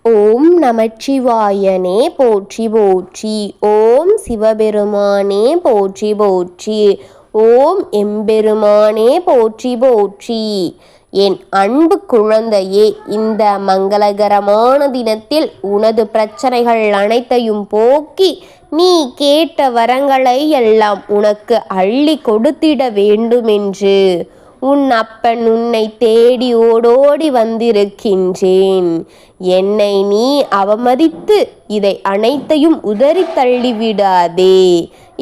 ஓம் நமச்சிவாயனே போற்றி போற்றி. ஓம் சிவபெருமானே போற்றி போற்றி. ஓம் எம்பெருமானே போற்றி போற்றி. என் அன்பு குழந்தையே, இந்த மங்களகரமான தினத்தில் உனது பிரச்சனைகள் அனைத்தையும் போக்கி நீ கேட்ட வரங்களை எல்லாம் உனக்கு அள்ளி கொடுத்திட வேண்டுமென்று உன் அப்பன் உன்னை தேடி ஓடோடி வந்திருக்கின்றேன். என்னை நீ அவமதித்து இதை அனைத்தையும் உதறி தள்ளிவிடாதே.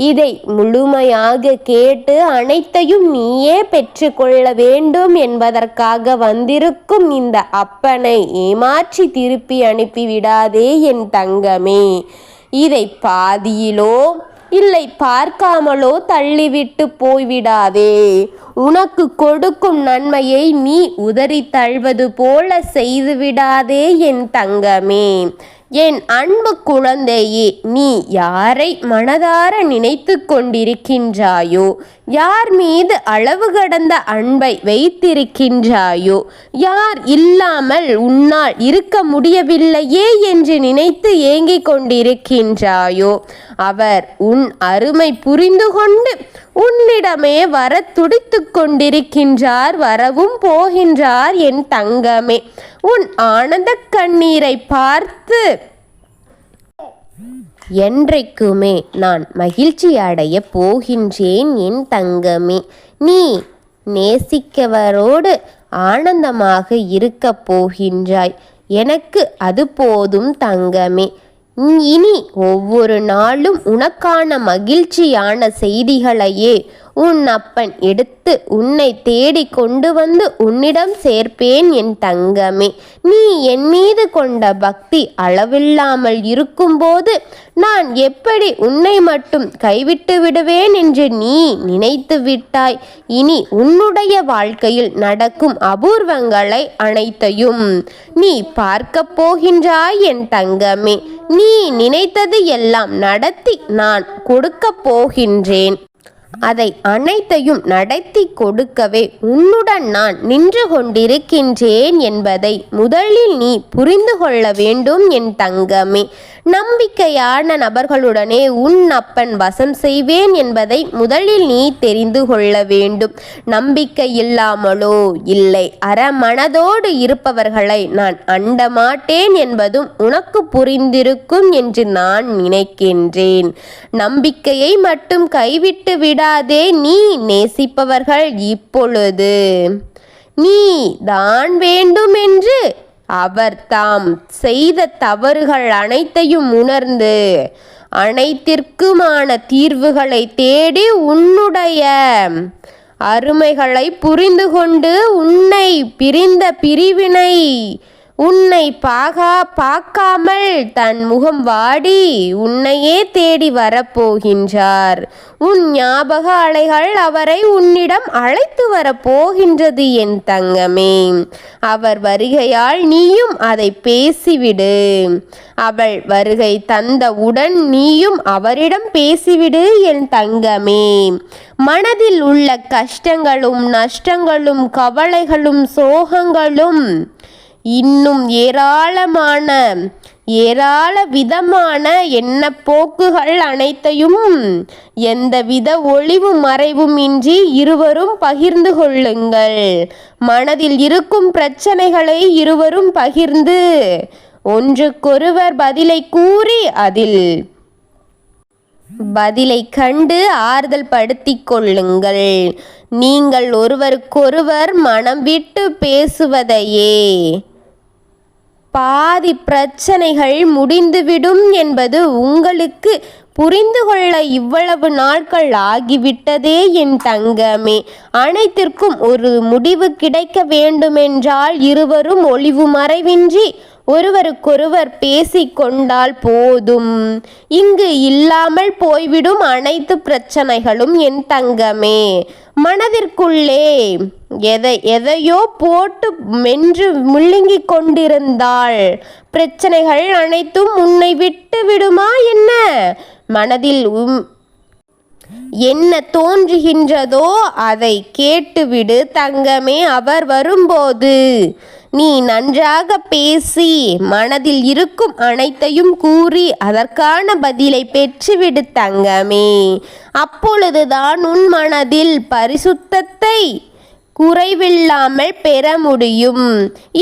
இதை முழுமையாக கேட்டு அனைத்தையும் நீயே பெற்றுக்கொள்ள வேண்டும் என்பதற்காக வந்திருக்கும் இந்த அப்பனை ஏமாற்றி திருப்பி அனுப்பிவிடாதே என் தங்கமே. இதை பாதியிலோ இல்லை பார்க்காமலோ தள்ளிவிட்டு போய்விடாதே. உனக்கு கொடுக்கும் நன்மையை நீ உதறி தள்வது போல செய்துவிடாதே என் தங்கமே. என் அன்பு குழந்தையே, நீ யாரை மனதார நினைத்து கொண்டிருக்கின்றாயோ, யார் மீது அளவு கடந்த அன்பை வைத்திருக்கின்றாயோ, யார் இல்லாமல் உன்னால் இருக்க முடியவில்லையே என்று நினைத்து ஏங்கிக் கொண்டிருக்கின்றாயோ, அவர் உன் அருமை புரிந்து கொண்டு உன்னிடமே வர துடித்து கொண்டிருக்கின்றார், வரவும் போகின்றார் என் தங்கமே. உன் ஆனந்த கண்ணீரை பார்த்து என்றைக்குமே நான் மகிழ்ச்சி அடைய போகின்றேன் என் தங்கமே. நீ நேசிக்கவரோடு ஆனந்தமாக இருக்க போகின்றாய். எனக்கு அது போதும் தங்கமே. இனி ஒவ்வொரு நாளும் உனக்கான மகிழ்ச்சியான செய்திகளையே உன் அப்பன் எடுத்து உன்னை தேடி கொண்டு வந்து உன்னிடம் சேர்ப்பேன் என் தங்கமே. நீ என் மீது கொண்ட பக்தி அளவில்லாமல் இருக்கும்போது நான் எப்படி உன்னை மட்டும் கைவிட்டு விடுவேன் என்று நீ நினைத்து விட்டாய். இனி உன்னுடைய வாழ்க்கையில் நடக்கும் அபூர்வங்களை அனைத்தையும் நீ பார்க்க போகின்றாய் என் தங்கமே. நீ நினைத்தது எல்லாம் நடத்தி நான் கொடுக்க போகின்றேன். அதை அனைத்தையும் நடத்தி கொடுக்கவே உன்னுடன் நான் நின்று கொண்டிருக்கின்றேன் என்பதை முதலில் நீ புரிந்து கொள்ள வேண்டும் என் தங்கமே. நம்பிக்கையான நபர்களுடனே உன் அப்பன் வசம் செய்வேன் என்பதை முதலில் நீ தெரிந்து கொள்ள வேண்டும். நம்பிக்கை இல்லாமலோ இல்லை அறமனதோடு இருப்பவர்களை நான் அண்ட மாட்டேன் என்பதும் உனக்கு புரிந்திருக்கும் என்று நான் நினைக்கின்றேன். நம்பிக்கையை மட்டும் கைவிட்டு விடாதே. நீ நேசிப்பவர்கள் இப்பொழுது நீ தான் வேண்டும் என்று அவர் தாம் செய்த தவறுகள் அனைத்தையும் உணர்ந்து அனைத்திற்குமான தீர்வுகளை தேடி உன்னுடைய அருமைகளை புரிந்து கொண்டு உன்னை பிரிந்த பிரிவினை உன்னை பார்க்காமல் தன் முகம் வாடி உன்னையே தேடி வரப்போகின்றார். உன் ஞாபக அலைகள் அவரை உன்னிடம் அழைத்து வரப்போகின்றது என் தங்கமே. அவர் வருகையால் நீயும் அதை பேசிவிடு. அவள் வருகை தந்தவுடன் நீயும் அவரிடம் பேசிவிடு என் தங்கமே. மனதில் உள்ள கஷ்டங்களும் நஷ்டங்களும் கவலைகளும் சோகங்களும் இன்னும் ஏராள விதமான எண்ணப்போக்குகள் அனைத்தையும் எந்தவித ஒளிவு மறைவும் இன்றி இருவரும் பகிர்ந்து கொள்ளுங்கள். மனதில் இருக்கும் பிரச்சனைகளை இருவரும் பகிர்ந்து ஒன்றுக்கொருவர் பதிலை கூறி அதில் பதிலை கண்டு ஆறுதல் படுத்திக் கொள்ளுங்கள். நீங்கள் ஒருவருக்கொருவர் மனம் விட்டு பேசுவதையே பாதி பிரச்சனைகள் முடிந்துவிடும் என்பது உங்களுக்கு புரிந்து கொள்ள இவ்வளவு நாட்கள் ஆகிவிட்டதே என் தங்கமே. அனைத்திற்கும் ஒரு முடிவு கிடைக்க வேண்டுமென்றால் இருவரும் ஒளிவு மறைவின்றி ஒருவருக்கொருவர் பேசிக்கொண்டால் போதும். இங்கு இல்லாமல் போய்விடும் அனைத்து பிரச்சனைகளும் என் தங்கமே. மனதிற்குள்ளே எதையோ போட்டு மென்று முழுங்கிக் கொண்டிருந்தால் பிரச்சனைகள் அனைத்தும் உன்னை விட்டு விடுமா என்ன? மனதில் என்ன தோன்றுகின்றதோ அதை கேட்டுவிடு தங்கமே. அவர் வரும்போது நீ நன்றாக பேசி மனதில் இருக்கும் அனைத்தையும் கூறி அதற்கான பதிலை பெற்றுவிடு தங்கமே. அப்பொழுதுதான் உன் மனதில் பரிசுத்தத்தை குறைவில்லாமல் பெற முடியும்.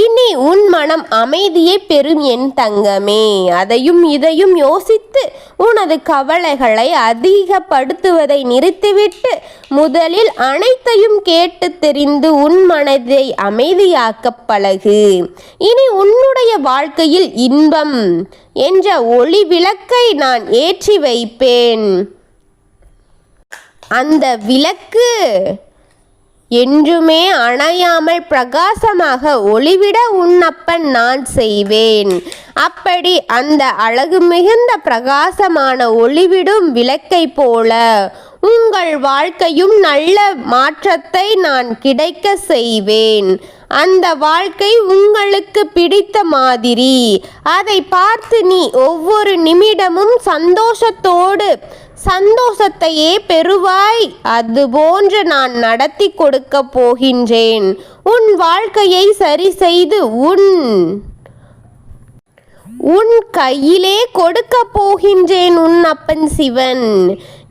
இனி உன் மனம் அமைதியை பெறும் என் தங்கமே. அதையும் இதையும் யோசித்து உனது கவலைகளை அதிகப்படுத்துவதை நிறுத்திவிட்டு முதலில் அனைத்தையும் கேட்டு தெரிந்து உன் மனதை அமைதியாக்க பழகு. இனி உன்னுடைய வாழ்க்கையில் இன்பம் என்ற ஒளி விளக்கை நான் ஏற்றி வைப்பேன். அந்த விளக்கு என்றுமே அணையாமல் பிரகாசமாக ஒளிவிட உன்னப்பன் நான் செய்வேன். அப்படி அந்த அழகு மிகுந்த பிரகாசமான ஒளிவிடும் விளக்கை போல உங்கள் வாழ்க்கையும் நல்ல மாற்றத்தை நான் கிடைக்க செய்வேன். அந்த வாழ்க்கை உங்களுக்கு பிடித்த மாதிரி அதை பார்த்து நீ ஒவ்வொரு நிமிடமும் சந்தோஷத்தையே பெறுவாய். அதுபோன்று நான் நடத்தி கொடுக்க போகின்றேன். உன் வாழ்க்கையை சரி செய்து உன் கையிலே கொடுக்க போகின்றேன் உன் அப்பன் சிவன்.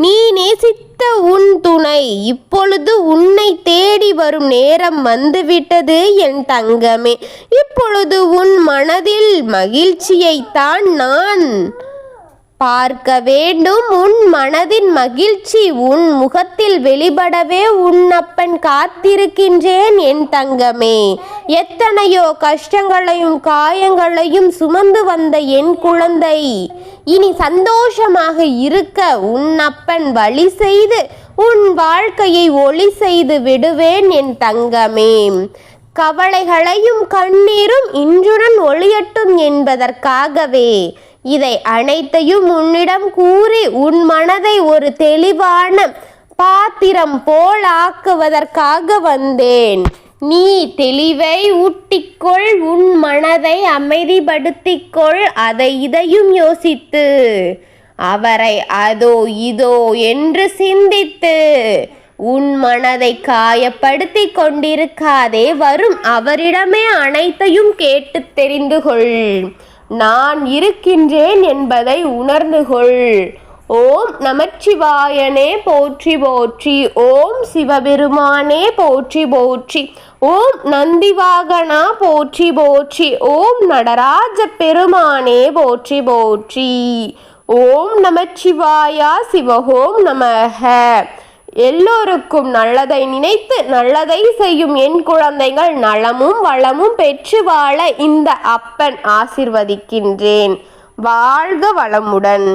நீ நேசித்த உன் துணை இப்பொழுது உன்னை தேடி வரும் நேரம் வந்துவிட்டது என் தங்கமே. இப்பொழுது உன் மனதில் மகிழ்ச்சியைத்தான் நான் பார்க்க வேண்டும். உன் மனதின் மகிழ்ச்சி உன் முகத்தில் வெளிப்படவே உன்னப்பன் காத்திருக்கின்றேன் என் தங்கமே. எத்தனையோ கஷ்டங்களையும் காயங்களையும் சுமந்து வந்த என் குழந்தை இனி சந்தோஷமாக இருக்க உன்னப்பன் வழி செய்து உன் வாழ்க்கையை ஒளி செய்து விடுவேன் என் தங்கமே. கவலைகளையும் கண்ணீரும் இன்றுடன் ஒளியட்டும் என்பதற்காகவே இதை அனைத்தையும் உன்னிடம் கூறி உன் மனதை ஒரு தெளிவான பாத்திரம் போல் ஆக்குவதற்காக வந்தேன். நீ தெளிவை ஊட்டிக்கொள், உன் மனதை அமைதிப்படுத்திக்கொள். அதை இதையும் யோசித்து அவரை அதோ இதோ என்று சிந்தித்து உன் மனதை காயப்படுத்தி கொண்டிருக்காதே. வரும் அவரிடமே அனைத்தையும் கேட்டு தெரிந்து கொள். நான் இருக்கின்றேன் என்பதை உணர்ந்து கொள். ஓம் நமச்சிவாயனே போற்றி போற்றி. ஓம் சிவபெருமானே போற்றி போற்றி. ஓம் நந்திவாகனா போற்றி போற்றி. ஓம் நடராஜ பெருமானே போற்றி போற்றி. ஓம் நமச்சிவாயா சிவஹோம் நமக. எல்லோருக்கும் நல்லதை நினைத்து நல்லதை செய்யும் என் குழந்தைகள் நலமும் வளமும் பெற்று வாழ இந்த அப்பன் ஆசிர்வதிக்கின்றேன். வாழ்க வளமுடன்.